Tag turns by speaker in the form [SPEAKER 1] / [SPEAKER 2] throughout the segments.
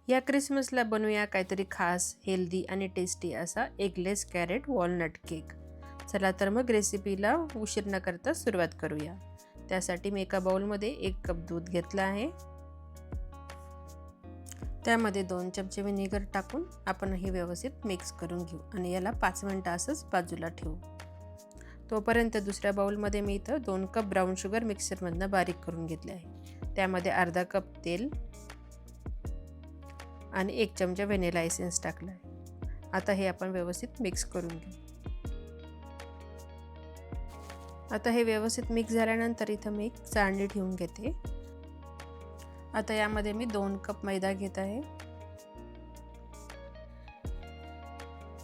[SPEAKER 1] या क्रिसमसला बनवूया काहीतरी खास, हेल्दी आणि टेस्टी असा एगलेस कॅरेट वॉलनट केक. चला तर मग रेसिपीला उशीर न करता सुरुवात करूया. त्यासाठी मी एका बाउलमध्ये 1 कप दूध घेतलं आहे. त्यामध्ये 2 चमचे व्हिनेगर टाकून आपण हे व्यवस्थित मिक्स करून घेऊ आणि याला 5 मिनिटं असंच बाजूला ठेवू. तोपर्यंत दुसऱ्या बाउलमध्ये मी इथं 2 कप ब्राऊन शुगर मिक्सरमधनं बारीक करून घेतले आहे. त्यामध्ये अर्धा कप तेल आणि 1 चमचा व्हॅनिला एसेन्स टाकला आहे. आता हे आपण व्यवस्थित मिक्स करून घेऊ. आता हे व्यवस्थित मिक्स झाल्यानंतर इथं मी एक चाळणी ठेवून घेते. आता यामध्ये मी 2 कप मैदा घेत आहे.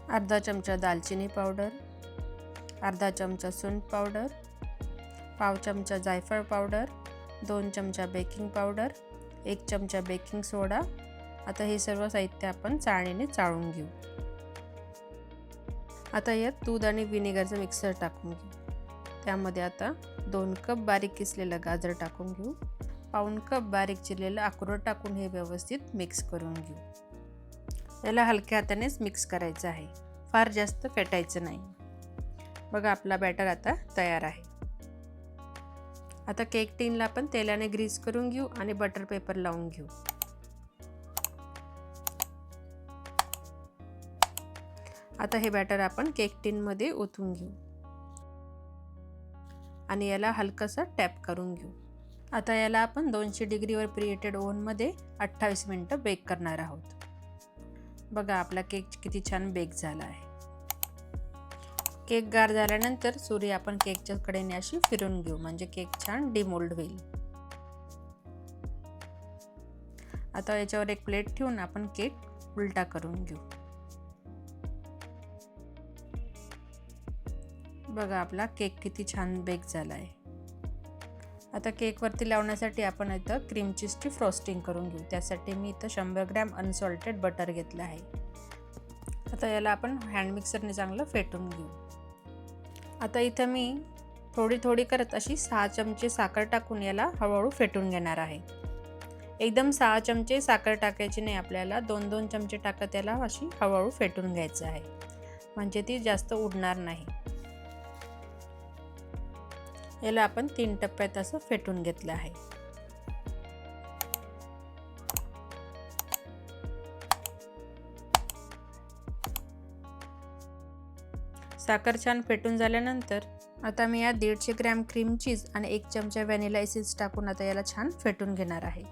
[SPEAKER 1] अर्धा चमचा दालचिनी पावडर, अर्धा चमचा सुंठ पावडर, पाव चमचा जायफळ पावडर, 2 चमचा बेकिंग पावडर, 1 चमचा बेकिंग सोडा. आता हे सर्व साहित्य आपण चाळणीने चाळून घेऊ. आता यात दूध आणि व्हिनेगरचं मिक्सर टाकून घेऊ. त्यामध्ये आता 2 कप बारीक किसलेलं गाजर टाकून घेऊ. पाऊण कप बारीक चिरलेलं अक्रोड टाकून हे व्यवस्थित मिक्स करून घेऊ. याला हलक्या हातानेच मिक्स करायचं आहे, फार जास्त फेटायचं नाही. बघा आपला बॅटर आता तयार आहे. आता केक टिनला आपण तेलाने ग्रीस करून घेऊ आणि बटर पेपर लावून घेऊ. आता हे बॅटर आपण केक टिनमध्ये ओतून घेऊ आणि याला हलकंसं टॅप करून घेऊ. आता याला आपण 200 डिग्रीवर प्रीहीटेड ओव्हनमध्ये 28 मिनिटं बेक करणार आहोत. बघा आपला केक किती छान बेक झाला आहे. केक गार झाल्यानंतर सुरी आपण केकच्या कडेने अशी फिरून घेऊ, म्हणजे केक छान डिमोल्ड होईल. आता याच्यावर एक प्लेट ठेवून आपण केक उलटा करून घेऊ. बघा आपला केक किती छान बेक झाला आहे. आता केकवरती लावण्यासाठी आपण इथं क्रीम चीजची फ्रॉस्टिंग करून घेऊ. त्यासाठी मी इथं 100 ग्रॅम अनसॉल्टेड बटर घेतलं आहे. आता याला आपण हँड मिक्सरने चांगलं फेटून घेऊ. आता इथं मी थोडी करत अशी 6 चमचे साखर टाकून याला हळूहळू फेटून घेणार आहे. एकदम 6 चमचे साखर टाकायची नाही, आपल्याला 2-2 चमचे टाकत याला अशी हळूहळू फेटून घ्यायचं आहे, म्हणजे ती जास्त उडणार नाही. याला आपण 3 टप्प्यात असं फेटून घेतलं आहे. साखर छान फेटून झाल्यानंतर आता मी यात 150 ग्रॅम क्रीम चीज आणि 1 चमचा व्हॅनिला एसेन्स टाकून आता याला छान फेटून घेणार आहे.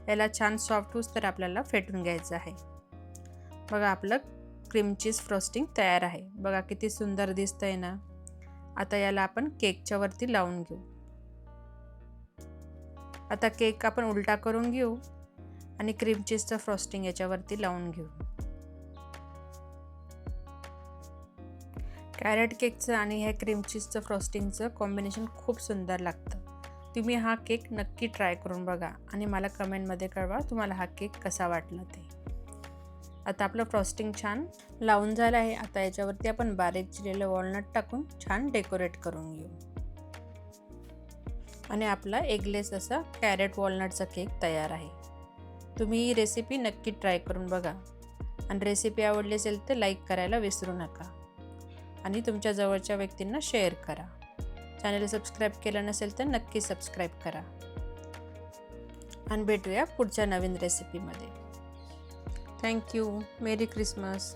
[SPEAKER 1] याला छान सॉफ्ट होऊस तर आपल्याला फेटून घ्यायचं आहे. बघा आपलं क्रीम चीज फ्रॉस्टिंग तयार आहे. बघा किती सुंदर दिसतंय ना. आता याला आपण केकच्या वरती लावून घेऊ. आता केक आपण उलटा करून घेऊ आणि क्रीम चीजचं फ्रॉस्टिंग याच्यावरती लावून घेऊ. कॅरेट केकचं आणि ह्या क्रीम चीजचं फ्रॉस्टिंगचं कॉम्बिनेशन खूप सुंदर लागतं. तुम्ही हा केक नक्की ट्राय करून बघा आणि मला कमेंटमध्ये कळवा तुम्हाला हा केक कसा वाटला ते. आता आपलं फ्रॉस्टिंग छान लावून झालं आहे. आता याच्यावरती आपण बारीक चिरलेलं वॉलनट टाकून छान डेकोरेट करून घेऊ आणि आपला एगलेस असा कॅरेट वॉलनटचा केक तयार आहे. तुम्ही ही रेसिपी नक्की ट्राय करून बघा आणि रेसिपी आवडली असेल तर लाईक करायला विसरू नका आणि तुमच्या जवळच्या व्यक्तींना शेअर करा. चॅनल सबस्क्राईब केलं नसेल तर नक्की सबस्क्राईब करा आणि भेटूया पुढच्या नवीन रेसिपीमध्ये. थँक्यू. मेरी क्रिसमस.